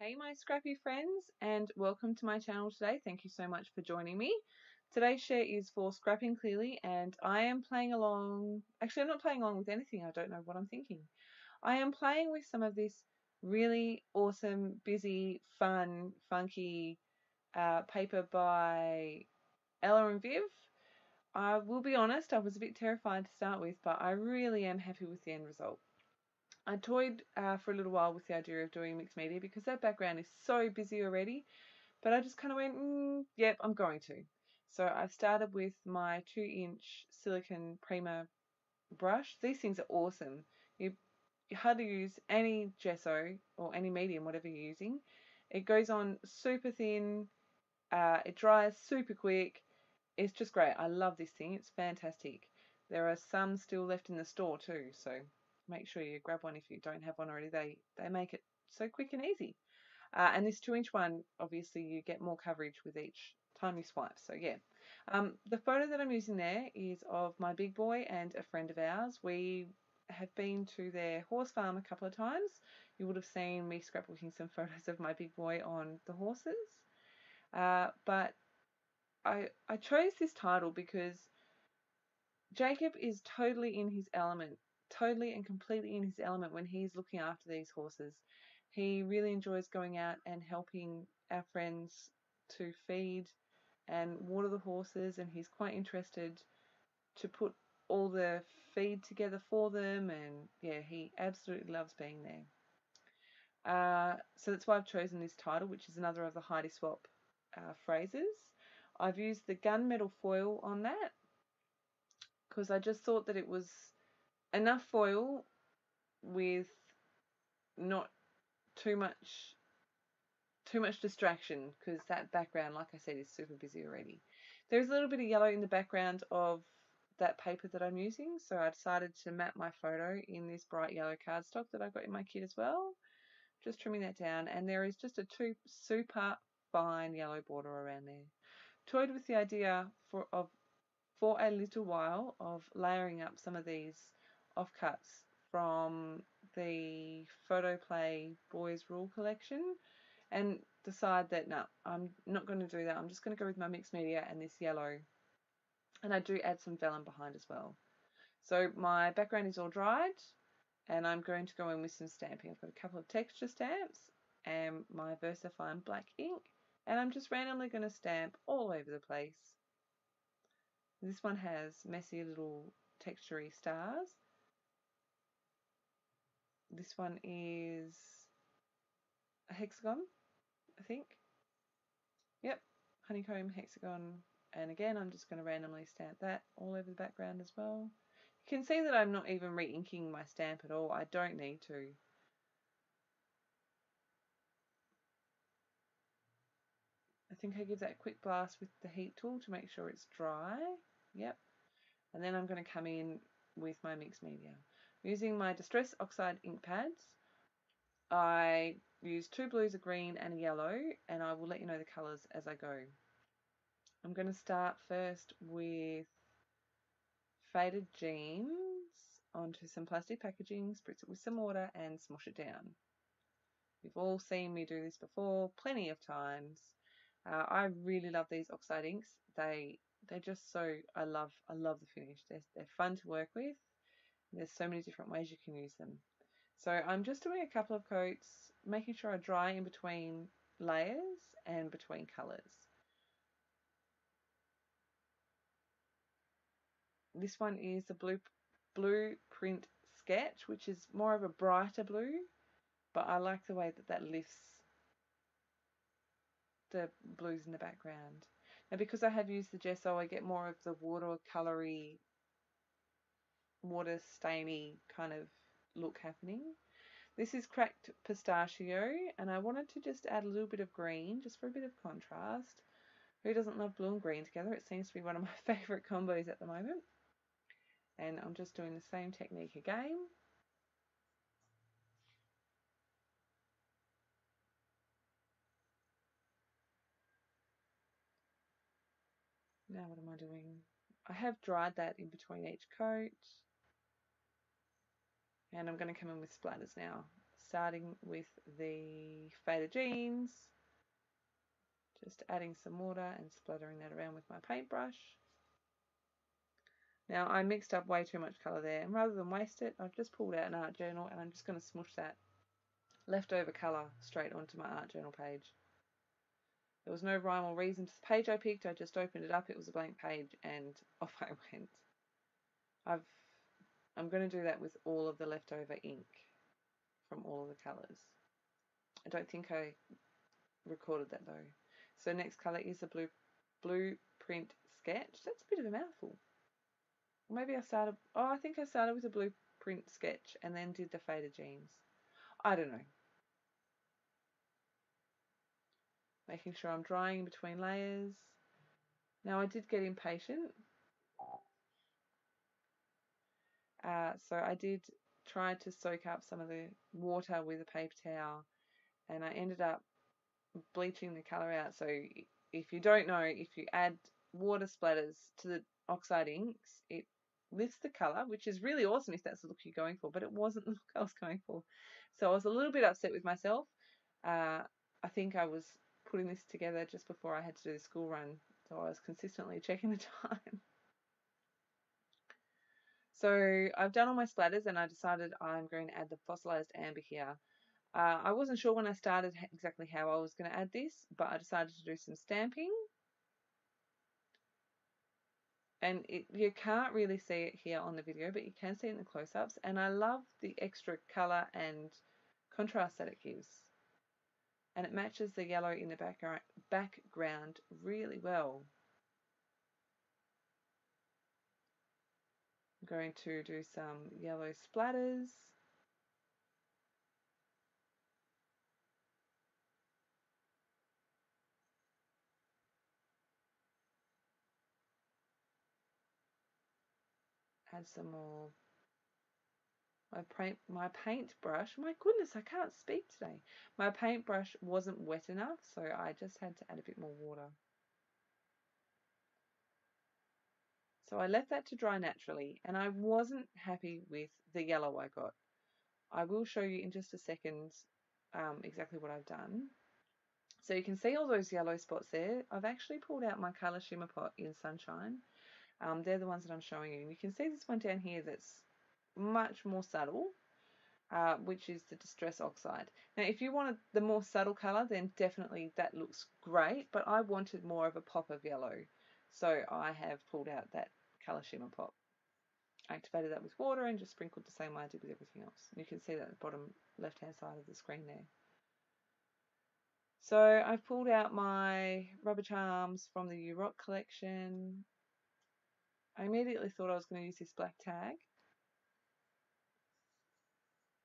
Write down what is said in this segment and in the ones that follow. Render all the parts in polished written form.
Hey my scrappy friends, and welcome to my channel today. Thank you so much for joining me. Today's share is for Scrapping Clearly, and I am playing along. Actually, I'm not playing along with anything. I don't know what I'm thinking. I am playing with some of this really awesome, busy, fun, funky paper by Ella Viv. I will be honest, I was a bit terrified to start with, but I really am happy with the end result. I toyed for a little while with the idea of doing mixed media because that background is so busy already, but I just kind of went, yep, I'm going to. So I've started with my 2-inch silicone Prima brush. These things are awesome. You hardly use any gesso or any medium, whatever you're using. It goes on super thin, it dries super quick. It's just great. I love this thing. It's fantastic. There are some still left in the store too, so make sure you grab one if you don't have one already. They make it so quick and easy. And this 2-inch one, obviously you get more coverage with each time you swipe. So yeah. The photo that I'm using there is of my big boy and a friend of ours. We have been to their horse farm a couple of times. You would have seen me scrapbooking some photos of my big boy on the horses. But I chose this title because Jacob is totally in his element, totally and completely in his element when he's looking after these horses. He really enjoys going out and helping our friends to feed and water the horses, and he's quite interested to put all the feed together for them, and yeah, he absolutely loves being there. So that's why I've chosen this title, which is another of the Heidi Swap phrases. I've used the gunmetal foil on that because I just thought that it was enough foil with not too much distraction, because that background, like I said, is super busy already. There's a little bit of yellow in the background of that paper that I'm using, so I decided to map my photo in this bright yellow cardstock that I got in my kit as well. Just trimming that down, and there is just a super fine yellow border around there. Toyed with the idea for a little while of layering up some of these offcuts from the Photo Play Boys Rule collection, and decide that no, I'm not going to do that. I'm just going to go with my mixed media and this yellow, and I do add some vellum behind as well. So my background is all dried, and I'm going to go in with some stamping. I've got a couple of texture stamps and my VersaFine black ink, and I'm just randomly going to stamp all over the place. This one has messy little textury stars. This one is a hexagon, I think. Yep, honeycomb hexagon. And again, I'm just going to randomly stamp that all over the background as well. You can see that I'm not even re-inking my stamp at all. I don't need to. I think I give that a quick blast with the heat tool to make sure it's dry. Yep. And then I'm going to come in with my mixed media. I'm using my Distress Oxide ink pads. I use 2 blues, a green and a yellow, and I will let you know the colours as I go. I'm going to start first with faded jeans onto some plastic packaging, spritz it with some water and smush it down. You've all seen me do this before plenty of times. I really love these oxide inks. They're just so, I love the finish. They're fun to work with. There's so many different ways you can use them. So I'm just doing a couple of coats, making sure I dry in between layers and between colours. This one is the Blueprint Sketch, which is more of a brighter blue, but I like the way that lifts the blues in the background. Now, because I have used the gesso, I get more of the watercolory, water stainy kind of look happening. This is Cracked Pistachio, and I wanted to just add a little bit of green, just for a bit of contrast. Who doesn't love blue and green together? It seems to be one of my favourite combos at the moment. And I'm just doing the same technique again. Now what am I doing? I have dried that in between each coat. And I'm going to come in with splatters now. starting with the faded jeans, just adding some water and splattering that around with my paintbrush. Now I mixed up way too much colour there, and rather than waste it, I've just pulled out an art journal and I'm just going to smush that leftover colour straight onto my art journal page. There was no rhyme or reason to the page I picked, I just opened it up, it was a blank page, and off I went. I'm going to do that with all of the leftover ink from all of the colours. I don't think I recorded that though. So next colour is a blueprint sketch. That's a bit of a mouthful. Maybe I think I started with a blueprint sketch and then did the faded jeans. I don't know. Making sure I'm drying in between layers. Now I did get impatient. So I did try to soak up some of the water with a paper towel, and I ended up bleaching the colour out. So if you don't know, if you add water splatters to the oxide inks, it lifts the colour, which is really awesome if that's the look you're going for, but it wasn't the look I was going for. So I was a little bit upset with myself. I think I was putting this together just before I had to do the school run, so I was consistently checking the time. So I've done all my splatters and I decided I'm going to add the fossilized amber here. I wasn't sure when I started exactly how I was going to add this, but I decided to do some stamping. And you can't really see it here on the video, but you can see it in the close-ups. And I love the extra colour and contrast that it gives. And it matches the yellow in the background really well. I'm going to do some yellow splatters. Add some more. My paintbrush, my goodness, I can't speak today. My paintbrush wasn't wet enough, so I just had to add a bit more water. So I left that to dry naturally, and I wasn't happy with the yellow I got. I will show you in just a second exactly what I've done. So you can see all those yellow spots there. I've actually pulled out my colour shimmer pot in Sunshine. They're the ones that I'm showing you. And you can see this one down here that's much more subtle, which is the Distress Oxide. Now, if you wanted the more subtle colour, then definitely that looks great, but I wanted more of a pop of yellow. So I have pulled out that colour shimmer pot. I activated that with water and just sprinkled the same way I did with everything else. You can see that at the bottom left-hand side of the screen there. So I've pulled out my rubber charms from the U Rock collection. I immediately thought I was going to use this black tag.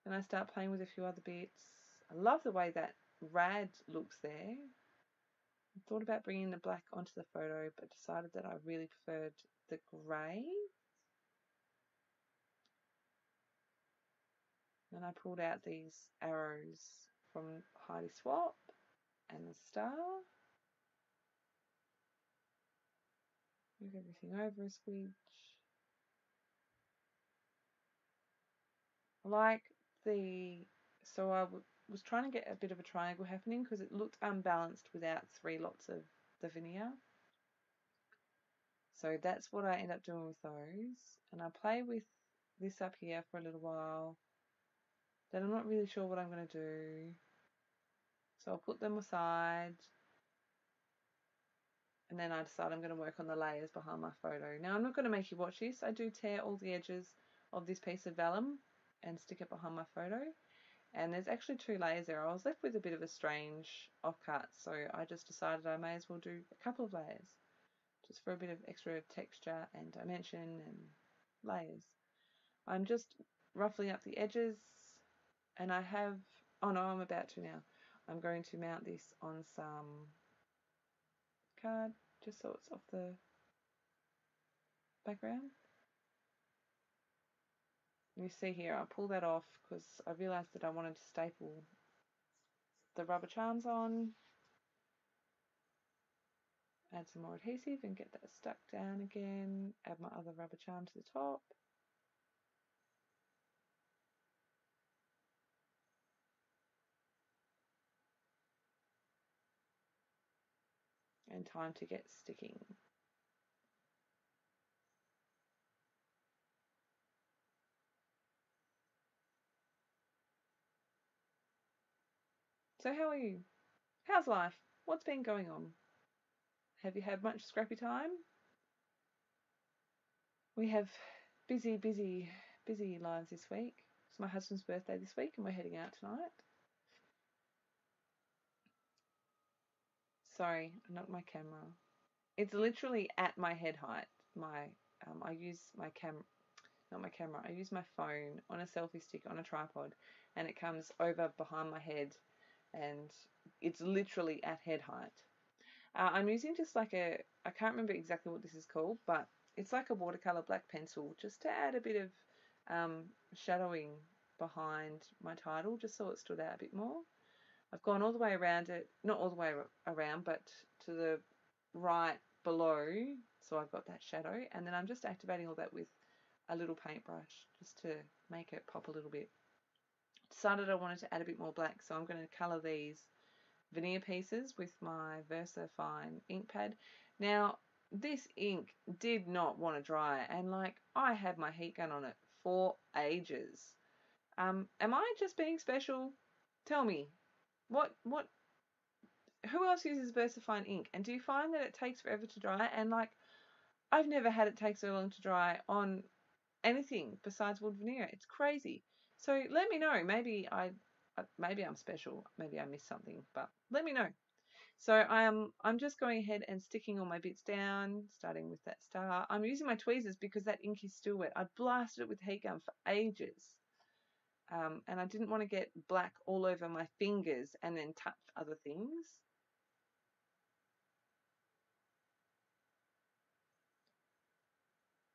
And I start playing with a few other bits. I love the way that rad looks there. I thought about bringing the black onto the photo, but decided that I really preferred the grey. Then I pulled out these arrows from Heidi Swap and the star. Move everything over a squidge. So I was trying to get a bit of a triangle happening because it looked unbalanced without 3 lots of the veneer. So that's what I end up doing with those. And I play with this up here for a little while. Then I'm not really sure what I'm going to do. So I'll put them aside. And then I decide I'm going to work on the layers behind my photo. Now I'm not going to make you watch this. I do tear all the edges of this piece of vellum and stick it behind my photo. And there's actually 2 layers there. I was left with a bit of a strange offcut, so I just decided I may as well do a couple of layers, just for a bit of extra texture and dimension and layers. I'm just ruffling up the edges, and I have, oh no, I'm about to now. I'm going to mount this on some card, just so it's off the background. You see here, I pull that off because I realised that I wanted to staple the rubber charms on. Add some more adhesive and get that stuck down again. Add my other rubber charm to the top. and time to get sticking. So how are you? How's life? What's been going on? Have you had much scrappy time? We have busy lives this week. It's my husband's birthday this week and we're heading out tonight. Sorry, I knocked my camera. It's literally at my head height. I use my I use my phone on a selfie stick on a tripod and it comes over behind my head and it's literally at head height. I'm using just like I can't remember exactly what this is called, but it's like a watercolor black pencil just to add a bit of shadowing behind my title, just so it stood out a bit more. I've gone all the way around it, not all the way around, but to the right below, so I've got that shadow, and then I'm just activating all that with a little paintbrush just to make it pop a little bit. Decided I wanted to add a bit more black, so I'm going to colour these veneer pieces with my VersaFine ink pad. Now, this ink did not want to dry, and like I had my heat gun on it for ages. Am I just being special? Tell me, what? Who else uses VersaFine ink? And do you find that it takes forever to dry? And like, I've never had it take so long to dry on anything besides wood veneer. It's crazy. So let me know. Maybe I'm special. Maybe I missed something, but let me know. So I'm just going ahead and sticking all my bits down, starting with that star. I'm using my tweezers because that ink is still wet. I blasted it with heat gun for ages. And I didn't want to get black all over my fingers and then touch other things.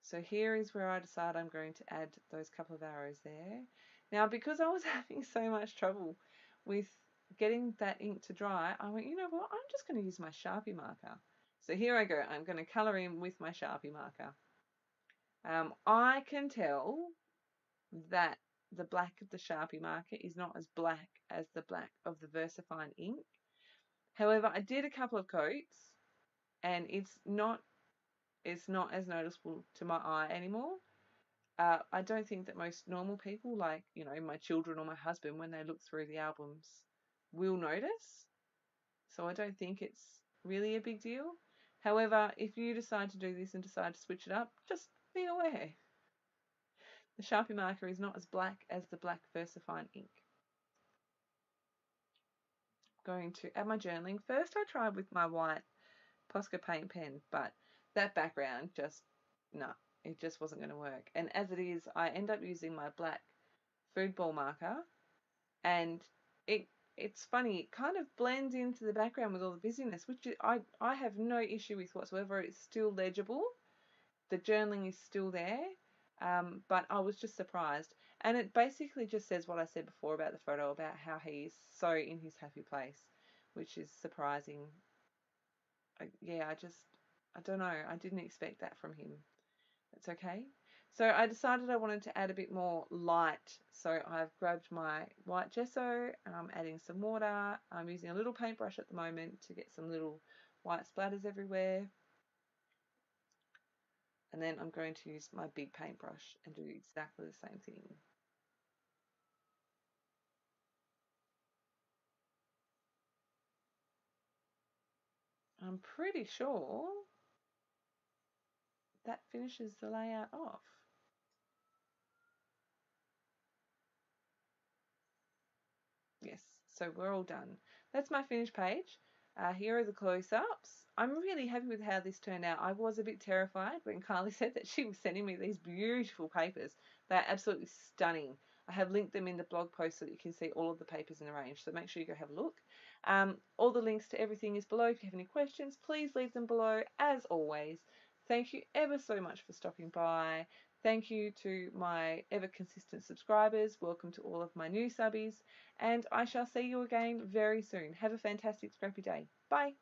So here is where I decide I'm going to add those couple of arrows there. Now, because I was having so much trouble with getting that ink to dry, I went, you know what, I'm just going to use my Sharpie marker. So here I go. I'm going to colour in with my Sharpie marker. I can tell that the black of the Sharpie marker is not as black as the black of the VersaFine ink. However, I did a couple of coats and it's not as noticeable to my eye anymore. I don't think that most normal people, like, you know, my children or my husband, when they look through the albums, will notice. So I don't think it's really a big deal. However, if you decide to do this and decide to switch it up, just be aware. The Sharpie marker is not as black as the black VersaFine ink. Going to add my journaling. First I tried with my white Posca paint pen, but that background just, no, it just wasn't going to work. And as it is, I end up using my black food ball marker, and it's funny, it kind of blends into the background with all the busyness, which I have no issue with whatsoever. It's still legible. The journaling is still there, but I was just surprised. And it basically just says what I said before about the photo, about how he's so in his happy place, which is surprising. I don't know. I didn't expect that from him. It's okay. So I decided I wanted to add a bit more light. So I've grabbed my white gesso, I'm adding some water. I'm using a little paintbrush at the moment to get some little white splatters everywhere. And then I'm going to use my big paintbrush and do exactly the same thing. I'm pretty sure that finishes the layout off. Yes, so we're all done. That's my finished page. Here are the close-ups. I'm really happy with how this turned out. I was a bit terrified when Carly said that she was sending me these beautiful papers. They're absolutely stunning. I have linked them in the blog post so that you can see all of the papers in the range, so make sure you go have a look. All the links to everything is below. If you have any questions, please leave them below. As always, thank you ever so much for stopping by. Thank you to my ever consistent subscribers. Welcome to all of my new subbies. And I shall see you again very soon. Have a fantastic scrappy day. Bye.